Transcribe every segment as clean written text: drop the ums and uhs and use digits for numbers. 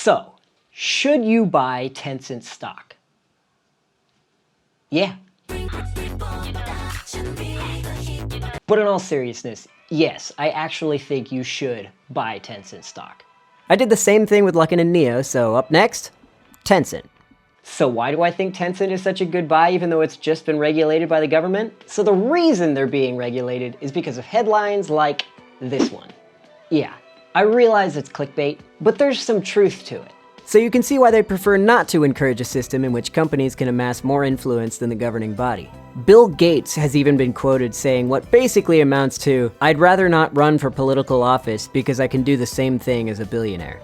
So, should you buy Tencent stock? Yeah. But in all seriousness, yes, I actually think you should buy Tencent stock. I did the same thing with Luckin and Neo, so up next, Tencent. So why do I think Tencent is such a good buy even though it's just been regulated by the government? So the reason they're being regulated is because of headlines like this one. Yeah, I realize it's clickbait, but there's some truth to it. So you can see why they prefer not to encourage a system in which companies can amass more influence than the governing body. Bill Gates has even been quoted saying what basically amounts to, "I'd rather not run for political office because I can do the same thing as a billionaire."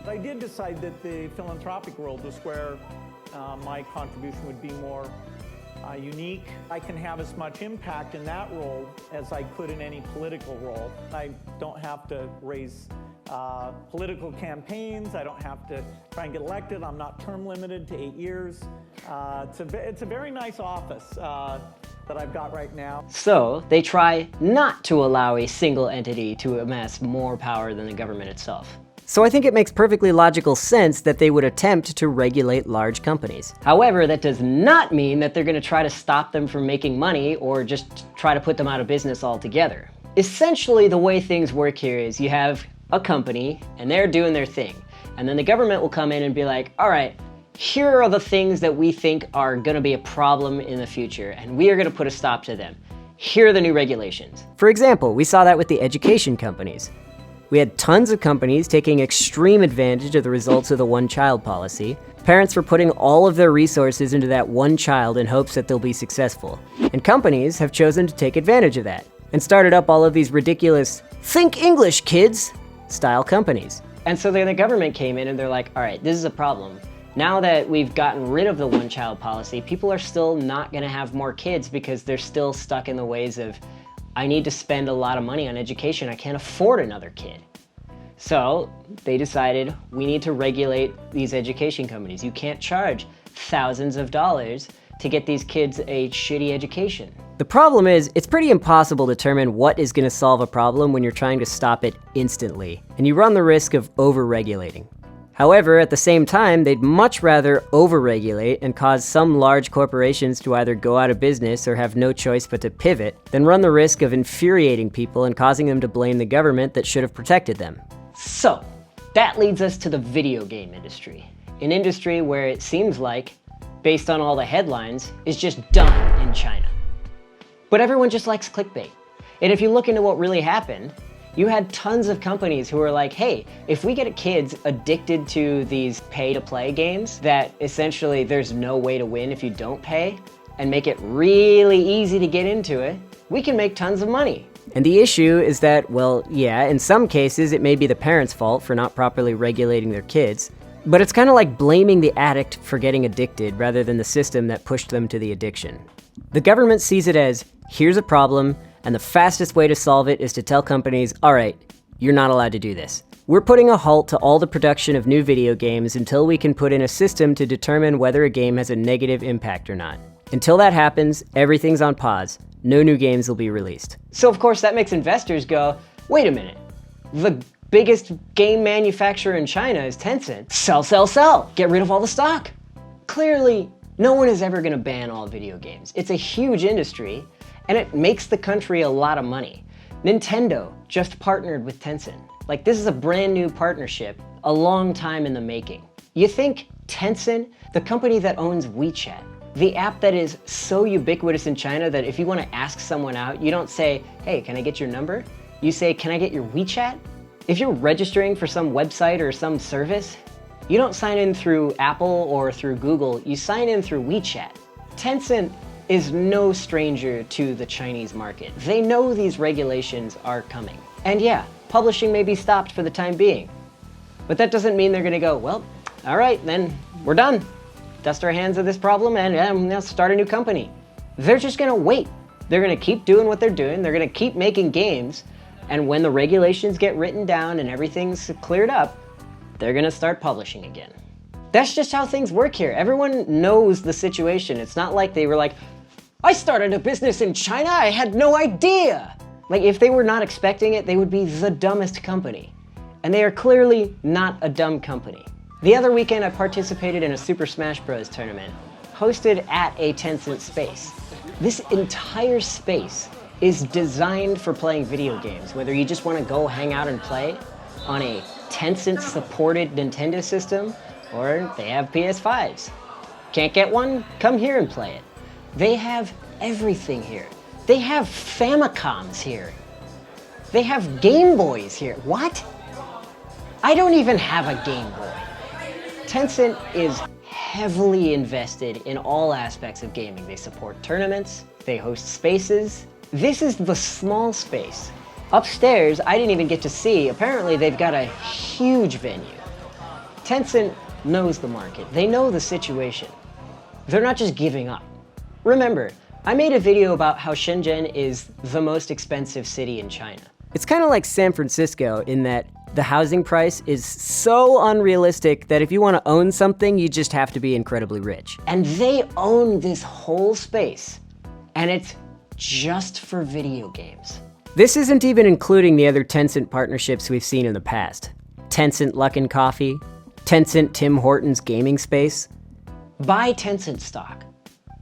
I did decide that the philanthropic world was where my contribution would be more unique. I can have as much impact in that role as I could in any political role. I don't have to raise political campaigns. I don't have to try and get elected. I'm not term limited to 8 years. It's a very nice office that I've got right now. So they try not to allow a single entity to amass more power than the government itself. So I think it makes perfectly logical sense that they would attempt to regulate large companies. However, that does not mean that they're going to try to stop them from making money or just try to put them out of business altogether. Essentially, the way things work here is you have a company and they're doing their thing. And then the government will come in and be like, all right, here are the things that we think are going to be a problem in the future, and we are going to put a stop to them. Here are the new regulations. For example, we saw that with the education companies. We had tons of companies taking extreme advantage of the results of the one-child policy. Parents were putting all of their resources into that one child in hopes that they'll be successful. And companies have chosen to take advantage of that and started up all of these ridiculous "think English, kids" style companies. And so then the government came in and they're like, all right, this is a problem. Now that we've gotten rid of the one-child policy, people are still not going to have more kids because they're still stuck in the ways of, I need to spend a lot of money on education. I can't afford another kid. So they decided we need to regulate these education companies. You can't charge thousands of dollars to get these kids a shitty education. The problem is, it's pretty impossible to determine what is going to solve a problem when you're trying to stop it instantly, and you run the risk of over-regulating. However, at the same time, they'd much rather over-regulate and cause some large corporations to either go out of business or have no choice but to pivot than run the risk of infuriating people and causing them to blame the government that should have protected them. So, that leads us to the video game industry. An industry where it seems like, based on all the headlines, is just done in China. But everyone just likes clickbait. And if you look into what really happened, you had tons of companies who were like, hey, if we get kids addicted to these pay-to-play games that essentially there's no way to win if you don't pay, and make it really easy to get into it, we can make tons of money. And the issue is that, well, yeah, in some cases it may be the parents' fault for not properly regulating their kids, but it's kind of like blaming the addict for getting addicted rather than the system that pushed them to the addiction. The government sees it as, here's a problem, and the fastest way to solve it is to tell companies, all right, you're not allowed to do this. We're putting a halt to all the production of new video games until we can put in a system to determine whether a game has a negative impact or not. Until that happens, everything's on pause. No new games will be released. So of course that makes investors go, wait a minute, the biggest game manufacturer in China is Tencent. Sell, sell, sell. Get rid of all the stock. Clearly, no one is ever going to ban all video games. It's a huge industry, and it makes the country a lot of money. Nintendo just partnered with Tencent. Like, this is a brand new partnership, a long time in the making. You think Tencent, the company that owns WeChat, the app that is so ubiquitous in China that if you want to ask someone out, you don't say, hey, can I get your number? You say, can I get your WeChat? If you're registering for some website or some service, you don't sign in through Apple or through Google, you sign in through WeChat. Tencent is no stranger to the Chinese market. They know these regulations are coming. And yeah, publishing may be stopped for the time being, but that doesn't mean they're gonna go, well, all right, then we're done. Dust our hands of this problem and now start a new company. They're just gonna wait. They're gonna keep doing what they're doing. They're gonna keep making games. And when the regulations get written down and everything's cleared up, they're gonna start publishing again. That's just how things work here. Everyone knows the situation. It's not like they were like, I started a business in China, I had no idea. Like, if they were not expecting it, they would be the dumbest company. And they are clearly not a dumb company. The other weekend I participated in a Super Smash Bros. Tournament, hosted at a Tencent space. This entire space is designed for playing video games, whether you just want to go hang out and play on a Tencent-supported Nintendo system, or they have PS5s. Can't get one? Come here and play it. They have everything here. They have Famicoms here. They have Game Boys here. What? I don't even have a Game Boy. Tencent is heavily invested in all aspects of gaming. They support tournaments, they host spaces. This is the small space. Upstairs, I didn't even get to see. Apparently, they've got a huge venue. Tencent knows the market. They know the situation. They're not just giving up. Remember, I made a video about how Shenzhen is the most expensive city in China. It's kind of like San Francisco in that the housing price is so unrealistic that if you want to own something, you just have to be incredibly rich. And they own this whole space, and it's just for video games. This isn't even including the other Tencent partnerships we've seen in the past. Tencent Luckin Coffee, Tencent Tim Hortons gaming space. Buy Tencent stock.